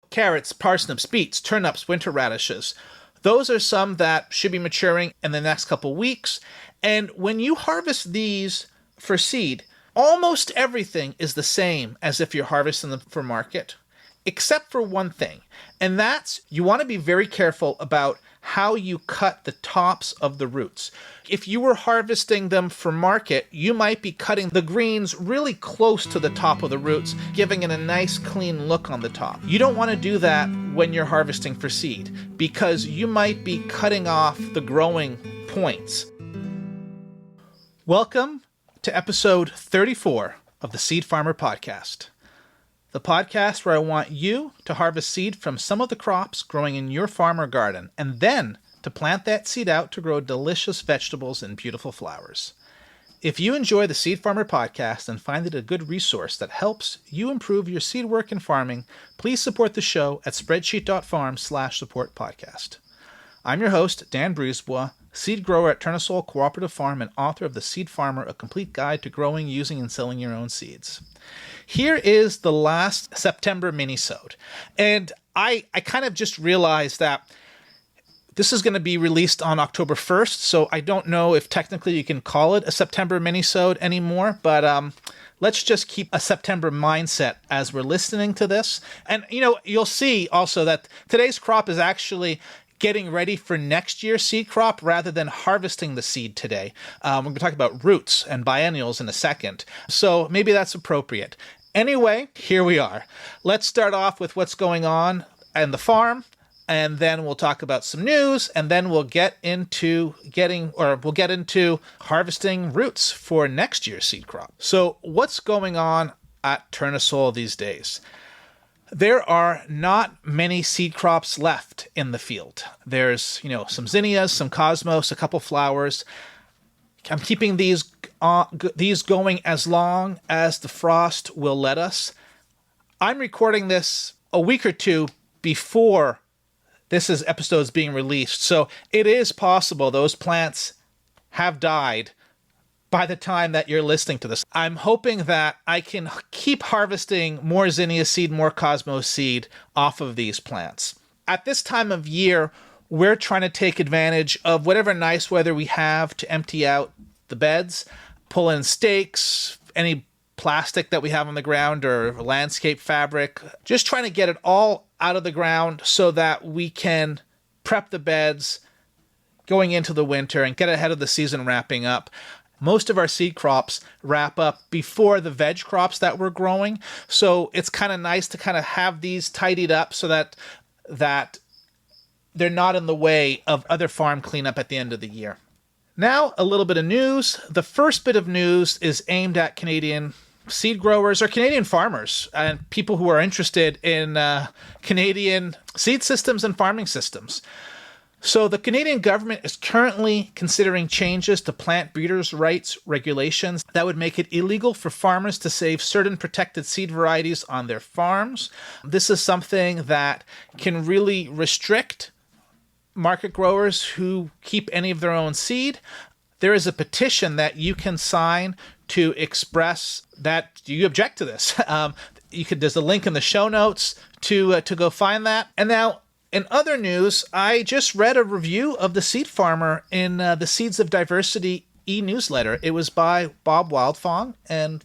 carrots, parsnips, beets, turnips, winter radishes. Those are some that should be maturing in the next couple weeks. And when you harvest these for seed, almost everything is the same as if you're harvesting them for market, except for one thing. And that's you want to be very careful about how you cut the tops of the roots. If you were harvesting them for market, you might be cutting the greens really close to the top of the roots, giving it a nice clean look on the top. You don't want to do that when you're harvesting for seed, because you might be cutting off the growing points. Welcome to episode 34 of the Seed Farmer Podcast. The podcast where I want you to harvest seed from some of the crops growing in your farm or garden, and then to plant that seed out to grow delicious vegetables and beautiful flowers. If you enjoy the Seed Farmer Podcast and find it a good resource that helps you improve your seed work and farming, please support the show at spreadsheet.farm/support podcast. I'm your host, Dan Brisebois, seed grower at Turnisol Cooperative Farm and author of The Seed Farmer, a complete guide to growing, using, and selling your own seeds. Here is the last September minisode. And I kind of just realized that this is going to be released on October 1st, so I don't know if technically you can call it a September minisode anymore, but let's just keep a September mindset as we're listening to this. And, you'll see also that today's crop is actually getting ready for next year's seed crop rather than harvesting the seed today. We're going to talk about roots and biennials in a second, so maybe that's appropriate. Anyway, here we are. Let's start off with what's going on in the farm, and then we'll talk about some news, and then we'll get into harvesting roots for next year's seed crop. So what's going on at Turnisol these days? There are not many seed crops left in the field. There's, some zinnias, some cosmos, a couple flowers. I'm keeping these going as long as the frost will let us. I'm recording this a week or two before this episode is being released, so it is possible those plants have died by the time that you're listening to this. I'm hoping that I can keep harvesting more zinnia seed, more cosmos seed off of these plants. At this time of year, we're trying to take advantage of whatever nice weather we have to empty out the beds, pull in stakes, any plastic that we have on the ground or landscape fabric, just trying to get it all out of the ground so that we can prep the beds going into the winter and get ahead of the season wrapping up. Most of our seed crops wrap up before the veg crops that we're growing, so it's kind of nice to kind of have these tidied up so that they're not in the way of other farm cleanup at the end of the year. Now, a little bit of news. The first bit of news is aimed at Canadian seed growers or Canadian farmers and people who are interested in Canadian seed systems and farming systems. So the Canadian government is currently considering changes to plant breeders' rights regulations that would make it illegal for farmers to save certain protected seed varieties on their farms. This is something that can really restrict market growers who keep any of their own seed. There is a petition that you can sign to express that you object to this. There's a link in the show notes to go find that. And now, in other news, I just read a review of The Seed Farmer in the Seeds of Diversity e-newsletter. It was by Bob Wildfong, and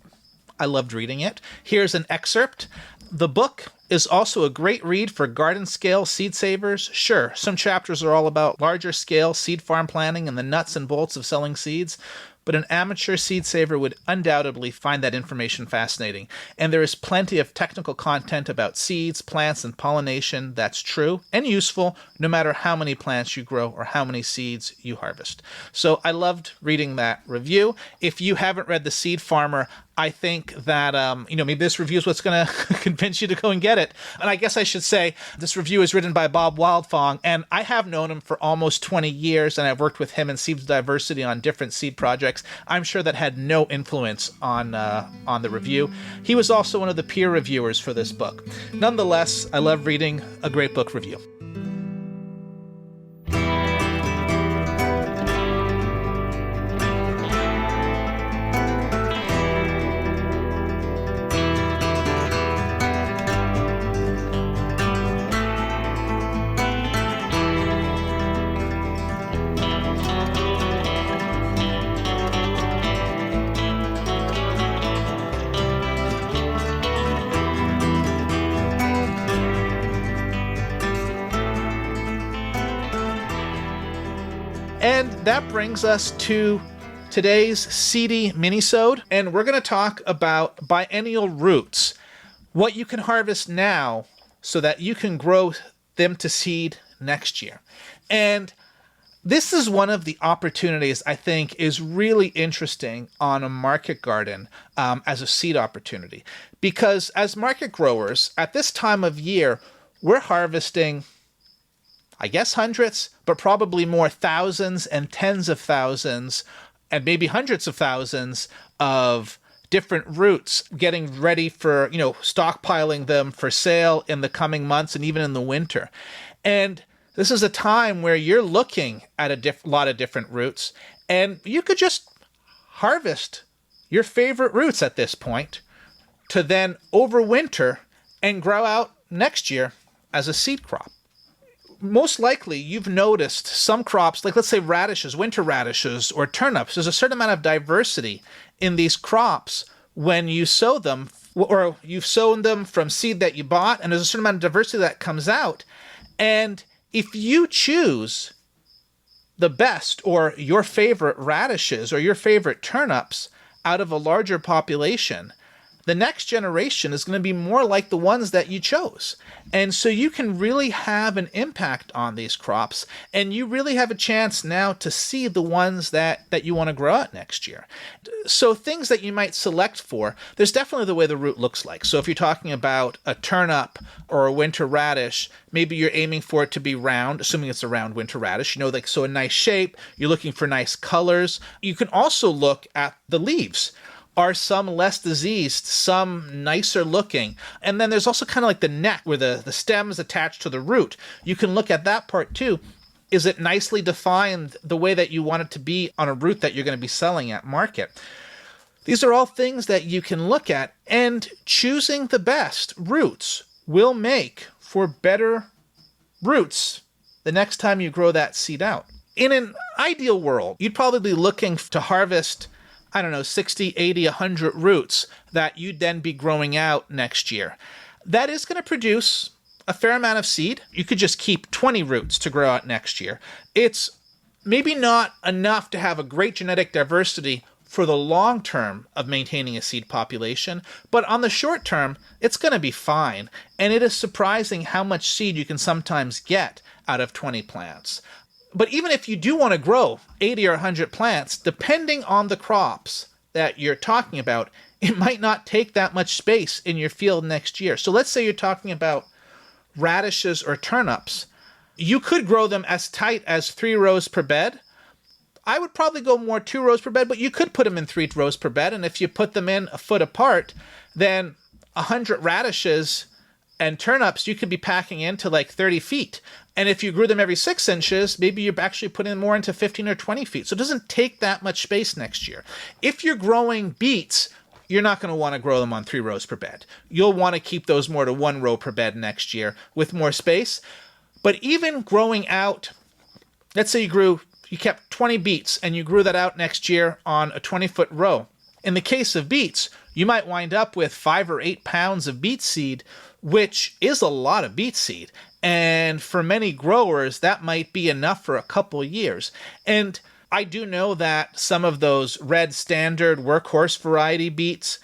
I loved reading it. Here's an excerpt. The book is also a great read for garden-scale seed savers. Sure, some chapters are all about larger-scale seed farm planning and the nuts and bolts of selling seeds, but an amateur seed saver would undoubtedly find that information fascinating. And there is plenty of technical content about seeds, plants, and pollination that's true and useful no matter how many plants you grow or how many seeds you harvest. So I loved reading that review. If you haven't read The Seed Farmer, I think that, maybe this review is what's going to convince you to go and get it. And I guess I should say this review is written by Bob Wildfong, and I have known him for almost 20 years, and I've worked with him in Seeds of Diversity on different seed projects. I'm sure that had no influence on the review. He was also one of the peer reviewers for this book. Nonetheless, I love reading a great book review. And that brings us to today's seedy minisode, and we're going to talk about biennial roots, what you can harvest now so that you can grow them to seed next year. And this is one of the opportunities I think is really interesting on a market garden as a seed opportunity. Because as market growers, at this time of year, we're harvesting, I guess, hundreds, but probably more thousands and tens of thousands and maybe hundreds of thousands of different roots, getting ready for, stockpiling them for sale in the coming months and even in the winter. And this is a time where you're looking at a lot of different roots, and you could just harvest your favorite roots at this point to then overwinter and grow out next year as a seed crop. Most likely, you've noticed some crops, like let's say radishes, winter radishes, or turnips. There's a certain amount of diversity in these crops when you sow them, or you've sown them from seed that you bought, and there's a certain amount of diversity that comes out. And if you choose the best or your favorite radishes or your favorite turnips out of a larger population, the next generation is going to be more like the ones that you chose. And so you can really have an impact on these crops, and you really have a chance now to see the ones that you want to grow out next year. So things that you might select for, there's definitely the way the root looks like. So if you're talking about a turnip or a winter radish, maybe you're aiming for it to be round, assuming it's a round winter radish, so a nice shape, you're looking for nice colors. You can also look at the leaves. Are some less diseased, some nicer looking? And then there's also kind of like the neck where the stem is attached to the root. You can look at that part too. Is it nicely defined the way that you want it to be on a root that you're going to be selling at market? These are all things that you can look at, and choosing the best roots will make for better roots the next time you grow that seed out. In an ideal world, you'd probably be looking to harvest 60, 80, 100 roots that you'd then be growing out next year. That is going to produce a fair amount of seed. You could just keep 20 roots to grow out next year. It's maybe not enough to have a great genetic diversity for the long term of maintaining a seed population, but on the short term, it's going to be fine. And it is surprising how much seed you can sometimes get out of 20 plants. But even if you do want to grow 80 or 100 plants, depending on the crops that you're talking about, it might not take that much space in your field next year. So let's say you're talking about radishes or turnips. You could grow them as tight as 3 rows per bed. I would probably go more 2 rows per bed, but you could put them in 3 rows per bed. And if you put them in a foot apart, then 100 radishes and turnips you could be packing into like 30 feet. And if you grew them every 6 inches, maybe you're actually putting more into 15 or 20 feet. So it doesn't take that much space next year. If you're growing beets, you're not going to want to grow them on 3 rows per bed. You'll want to keep those more to 1 row per bed next year with more space. But even growing out, let's say you kept 20 beets and you grew that out next year on a 20-foot row. In the case of beets, you might wind up with 5 or 8 pounds of beet seed, which is a lot of beet seed. And for many growers, that might be enough for a couple years. And I do know that some of those red standard workhorse variety beets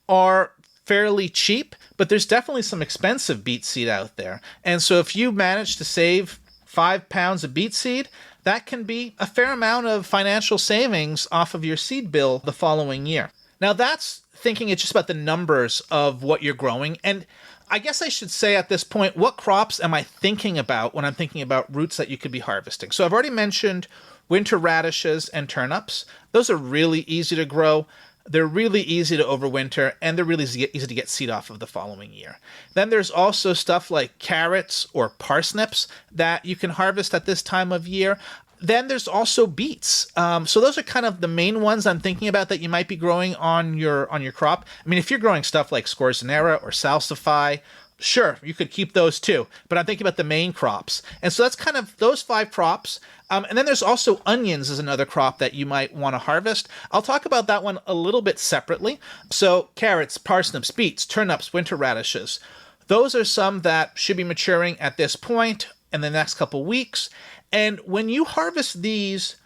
are fairly cheap, but there's definitely some expensive beet seed out there. And so if you manage to save 5 pounds of beet seed, that can be a fair amount of financial savings off of your seed bill the following year. Now that's thinking it's just about the numbers of what you're growing. And I guess I should say at this point, what crops am I thinking about when I'm thinking about roots that you could be harvesting? So I've already mentioned winter radishes and turnips. Those are really easy to grow. They're really easy to overwinter, and they're really easy to get seed off of the following year. Then there's also stuff like carrots or parsnips that you can harvest at this time of year. Then there's also beets. So those are kind of the main ones I'm thinking about that you might be growing on your crop. I mean, if you're growing stuff like scorzonera or salsify, sure, you could keep those too. But I'm thinking about the main crops. And so that's kind of those 5 crops. And then there's also onions is another crop that you might want to harvest. I'll talk about that one a little bit separately. So carrots, parsnips, beets, turnips, winter radishes. Those are some that should be maturing at this point in the next couple weeks. And when you harvest these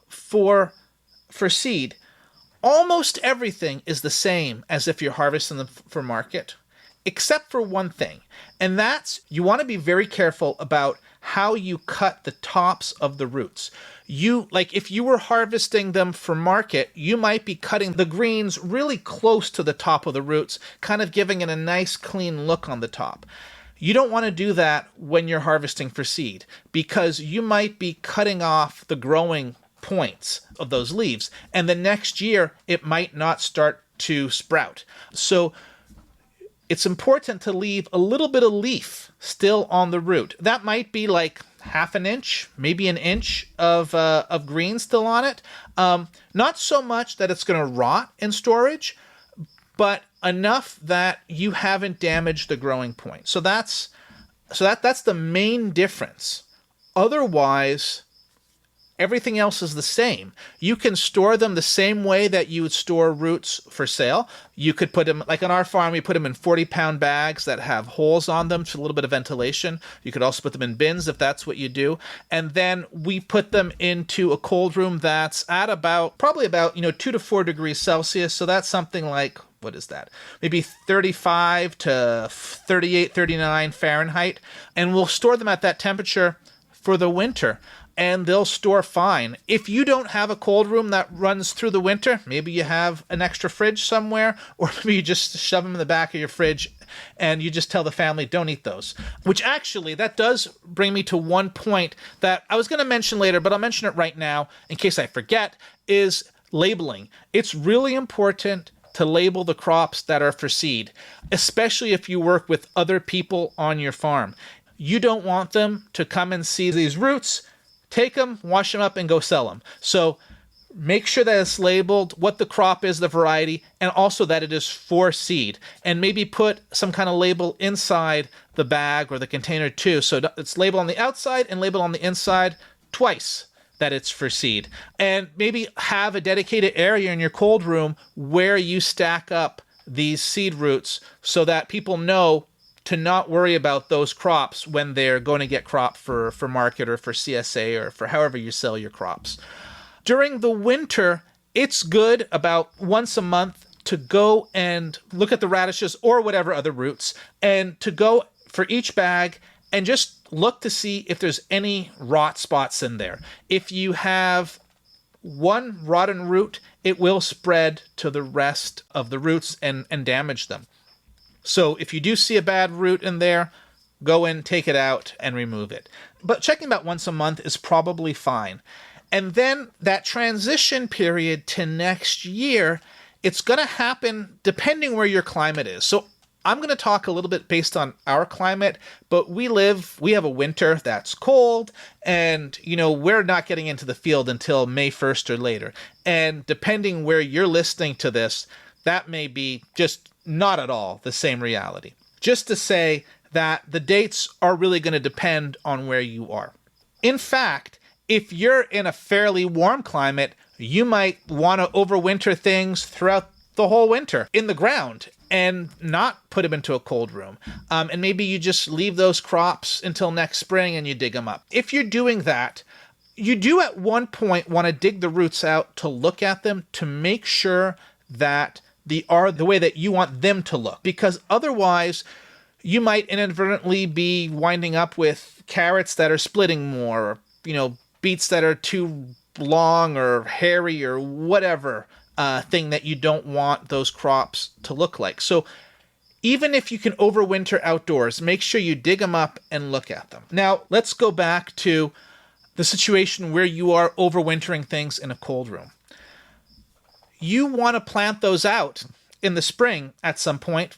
for seed, almost everything is the same as if you're harvesting them for market, except for one thing. And that's, you want to be very careful about how you cut the tops of the roots. If you were harvesting them for market, you might be cutting the greens really close to the top of the roots, kind of giving it a nice clean look on the top. You don't want to do that when you're harvesting for seed, because you might be cutting off the growing points of those leaves, and the next year it might not start to sprout. So it's important to leave a little bit of leaf still on the root. That might be like half an inch, maybe an inch of green still on it. Not so much that it's going to rot in storage, but enough that you haven't damaged the growing point. So that's the main difference. Otherwise, everything else is the same. You can store them the same way that you would store roots for sale. You could put them, like on our farm, we put them in 40-pound bags that have holes on them for a little bit of ventilation. You could also put them in bins if that's what you do. And then we put them into a cold room that's at probably about 2 to 4 degrees Celsius. So that's something like, what is that? Maybe 35 to 38, 39 Fahrenheit. And we'll store them at that temperature for the winter, and they'll store fine. If you don't have a cold room that runs through the winter, maybe you have an extra fridge somewhere, or maybe you just shove them in the back of your fridge and you just tell the family, don't eat those. Which actually, that does bring me to one point that I was going to mention later, but I'll mention it right now in case I forget, is labeling. It's really important to label the crops that are for seed, especially if you work with other people on your farm. You don't want them to come and see these roots, take them, wash them up, and go sell them. So make sure that it's labeled what the crop is, the variety, and also that it is for seed. And maybe put some kind of label inside the bag or the container too. So it's labeled on the outside and labeled on the inside twice that it's for seed. And maybe have a dedicated area in your cold room where you stack up these seed roots so that people know to not worry about those crops when they're going to get crop for market or for CSA or for however you sell your crops. During the winter, it's good about once a month to go and look at the radishes or whatever other roots, and to go for each bag and just look to see if there's any rot spots in there. If you have one rotten root, it will spread to the rest of the roots and damage them. So if you do see a bad root in there, go in, take it out, and remove it. But checking about once a month is probably fine. And then that transition period to next year, it's going to happen depending where your climate is. So I'm going to talk a little bit based on our climate, but we have a winter that's cold, and we're not getting into the field until May 1st or later. And depending where you're listening to this, that may be just not at all the same reality. Just to say that the dates are really going to depend on where you are. In fact, if you're in a fairly warm climate, you might want to overwinter things throughout the whole winter in the ground and not put them into a cold room. And maybe you just leave those crops until next spring and you dig them up. If you're doing that, you do at one point want to dig the roots out to look at them to make sure that they are the way that you want them to look, because otherwise you might inadvertently be winding up with carrots that are splitting more, or, beets that are too long or hairy or whatever thing that you don't want those crops to look like. So even if you can overwinter outdoors, make sure you dig them up and look at them. Now, let's go back to the situation where you are overwintering things in a cold room. You want to plant those out in the spring at some point,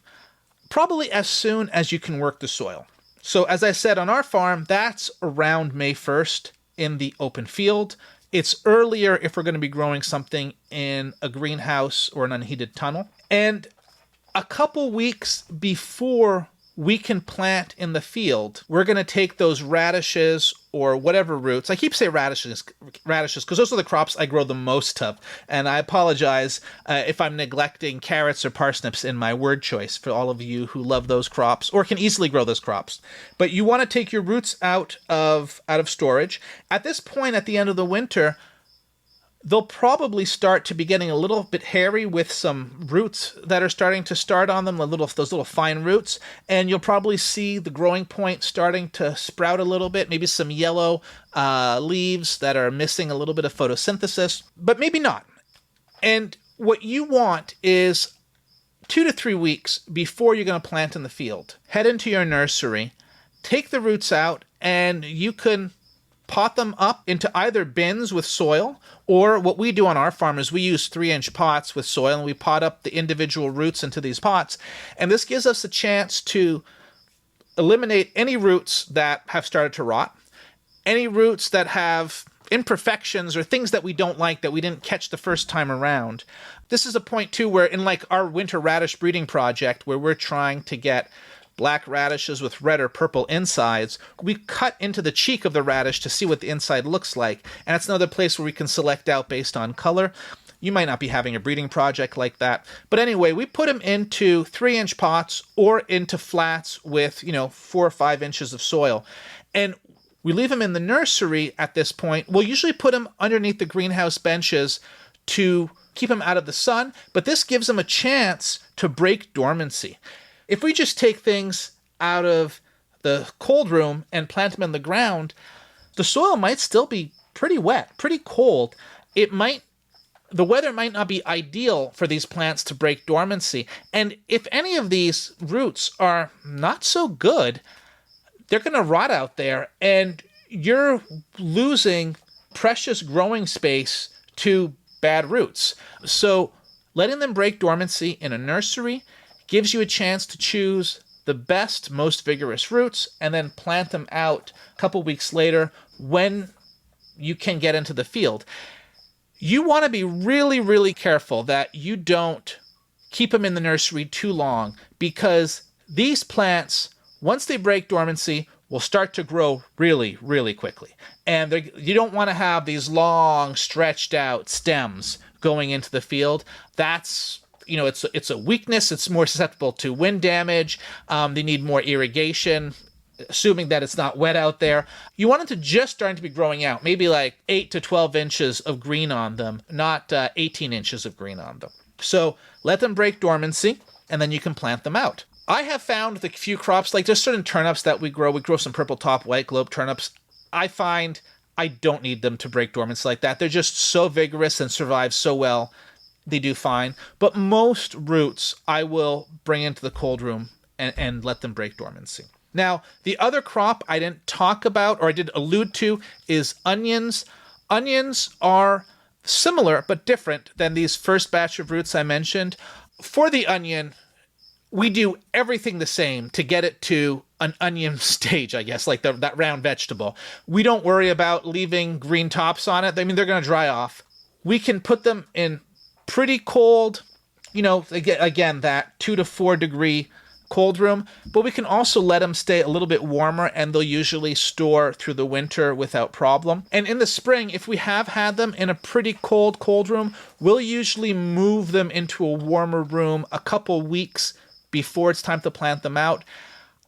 probably as soon as you can work the soil. So as I said, on our farm, that's around May 1st in the open field. It's earlier if we're going to be growing something in a greenhouse or an unheated tunnel. And a couple weeks before we can plant in the field. We're going to take those radishes or whatever roots. I keep saying radishes because those are the crops I grow the most of. And I apologize if I'm neglecting carrots or parsnips in my word choice for all of you who love those crops or can easily grow those crops. But you want to take your roots out of storage. At this point, at the end of the winter, they'll probably start to be getting a little bit hairy with some roots that are starting to start on them, those little fine roots, and you'll probably see the growing point starting to sprout a little bit, maybe some yellow leaves that are missing a little bit of photosynthesis, but maybe not. And what you want is 2 to 3 weeks before you're going to plant in the field. Head into your nursery, take the roots out, and you can pot them up into either bins with soil, or what we do on our farm is we use 3-inch pots with soil and we pot up the individual roots into these pots. And this gives us a chance to eliminate any roots that have started to rot, any roots that have imperfections or things that we don't like that we didn't catch the first time around. This is a point too where in like our winter radish breeding project where we're trying to get black radishes with red or purple insides, we cut into the cheek of the radish to see what the inside looks like. And it's another place where we can select out based on color. You might not be having a breeding project like that. But anyway, we put them into 3-inch pots or into flats with, 4 or 5 inches of soil. And we leave them in the nursery at this point. We'll usually put them underneath the greenhouse benches to keep them out of the sun, but this gives them a chance to break dormancy. If we just take things out of the cold room and plant them in the ground, the soil might still be pretty wet, pretty cold. The weather might not be ideal for these plants to break dormancy. And if any of these roots are not so good, they're going to rot out there and you're losing precious growing space to bad roots. So letting them break dormancy in a nursery gives you a chance to choose the best, most vigorous roots and then plant them out a couple weeks later when you can get into the field. You want to be really, really careful that you don't keep them in the nursery too long because these plants, once they break dormancy, will start to grow really, really quickly. And you don't want to have these long, stretched out stems going into the field. That's it's a weakness. It's more susceptible to wind damage. They need more irrigation, assuming that it's not wet out there. You want them to just start to be growing out, maybe like 8 to 12 inches of green on them, not 18 inches of green on them. So let them break dormancy, and then you can plant them out. I have found the few crops, like there's certain turnips that we grow some purple top white globe turnips. I find I don't need them to break dormancy like that. They're just so vigorous and survive so well. They do fine. But most roots I will bring into the cold room and let them break dormancy. Now, the other crop I didn't talk about, or I did allude to, is onions. Onions are similar but different than these first batch of roots I mentioned. For the onion, we do everything the same to get it to an onion stage, I guess, like that round vegetable. We don't worry about leaving green tops on it. I mean, they're going to dry off. We can put them in pretty cold, again, that 2 to 4 degree cold room, but we can also let them stay a little bit warmer and they'll usually store through the winter without problem. And in the spring, if we have had them in a pretty cold room, we'll usually move them into a warmer room a couple weeks before it's time to plant them out.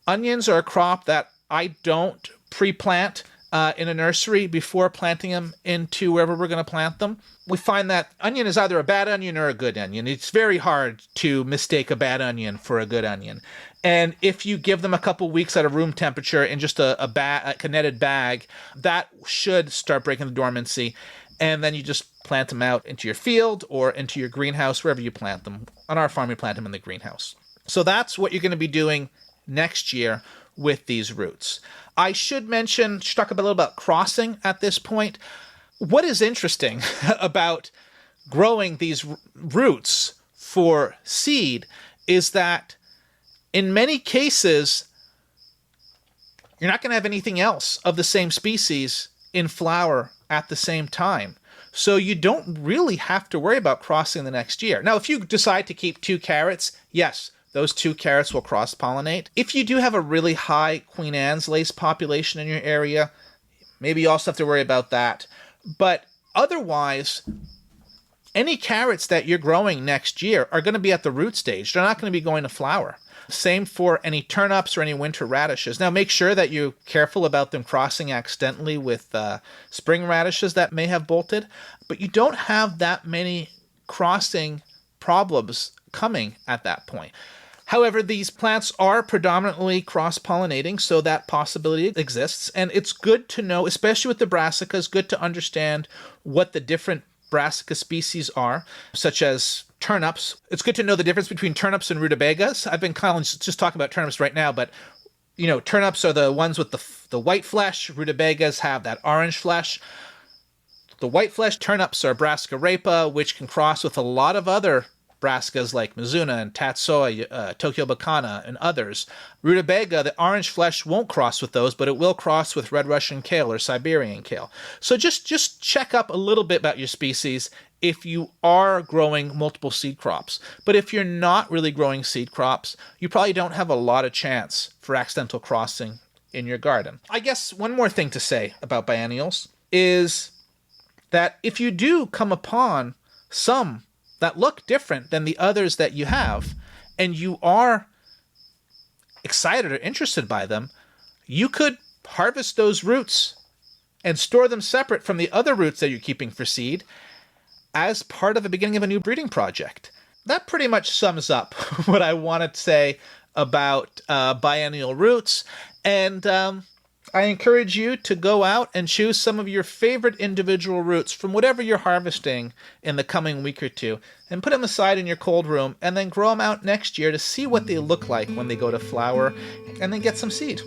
Onions are a crop that I don't pre-plant in a nursery before planting them into wherever we're going to plant them. We find that onion is either a bad onion or a good onion. It's very hard to mistake a bad onion for a good onion. And if you give them a couple weeks at a room temperature in just a netted bag, that should start breaking the dormancy. And then you just plant them out into your field or into your greenhouse, wherever you plant them. On our farm, we plant them in the greenhouse. So that's what you're going to be doing next year with these roots. I should talk a little about crossing at this point. What is interesting about growing these roots for seed is that in many cases, you're not going to have anything else of the same species in flower at the same time. So you don't really have to worry about crossing the next year. Now, if you decide to keep 2 carrots, yes, those two carrots will cross-pollinate. If you do have a really high Queen Anne's lace population in your area, maybe you also have to worry about that. But otherwise, any carrots that you're growing next year are going to be at the root stage. They're not going to be going to flower. Same for any turnips or any winter radishes. Now, make sure that you're careful about them crossing accidentally with spring radishes that may have bolted, but you don't have that many crossing problems coming at that point. However, these plants are predominantly cross-pollinating, so that possibility exists. And it's good to know, especially with the brassicas, good to understand what the different brassica species are, such as turnips. It's good to know the difference between turnips and rutabagas. I've been kind of just talking about turnips right now, but turnips are the ones with the white flesh. Rutabagas have that orange flesh. The white flesh turnips are Brassica rapa, which can cross with a lot of other brassicas like Mizuna and Tatsoi, Tokyo Bacana, and others. Rutabaga, the orange flesh, won't cross with those, but it will cross with red Russian kale or Siberian kale. So just check up a little bit about your species if you are growing multiple seed crops. But if you're not really growing seed crops, you probably don't have a lot of chance for accidental crossing in your garden. I guess one more thing to say about biennials is that if you do come upon some that look different than the others that you have, and you are excited or interested by them, you could harvest those roots and store them separate from the other roots that you're keeping for seed as part of the beginning of a new breeding project. That pretty much sums up what I want to say about biennial roots, and I encourage you to go out and choose some of your favorite individual roots from whatever you're harvesting in the coming week or two and put them aside in your cold room and then grow them out next year to see what they look like when they go to flower and then get some seed.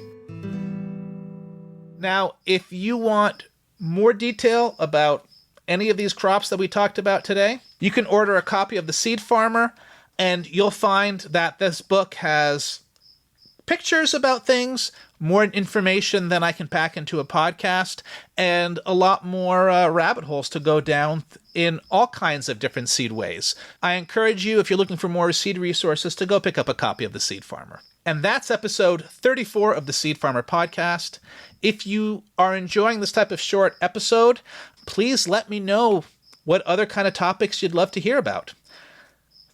Now, if you want more detail about any of these crops that we talked about today, you can order a copy of The Seed Farmer, and you'll find that this book has pictures about things, more information than I can pack into a podcast, and a lot more rabbit holes to go down in all kinds of different seed ways. I encourage you, if you're looking for more seed resources, to go pick up a copy of The Seed Farmer. And that's episode 34 of the Seed Farmer podcast. If you are enjoying this type of short episode, please let me know what other kind of topics you'd love to hear about.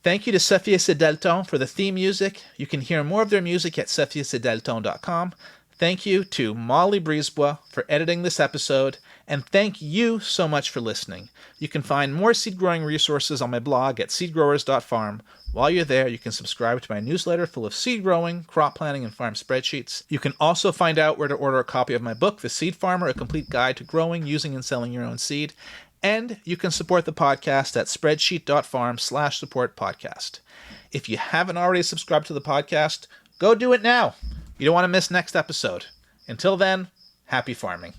Thank you to Seedy September for the theme music. You can hear more of their music at seedyseptember.com. Thank you to Molly Brisebois for editing this episode, and thank you so much for listening. You can find more seed growing resources on my blog at seedgrowers.farm. While you're there, you can subscribe to my newsletter full of seed growing, crop planning, and farm spreadsheets. You can also find out where to order a copy of my book, The Seed Farmer, A Complete Guide to Growing, Using, and Selling Your Own Seed. And you can support the podcast at spreadsheet.farm/support-podcast. If you haven't already subscribed to the podcast, go do it now. You don't want to miss next episode. Until then, happy farming.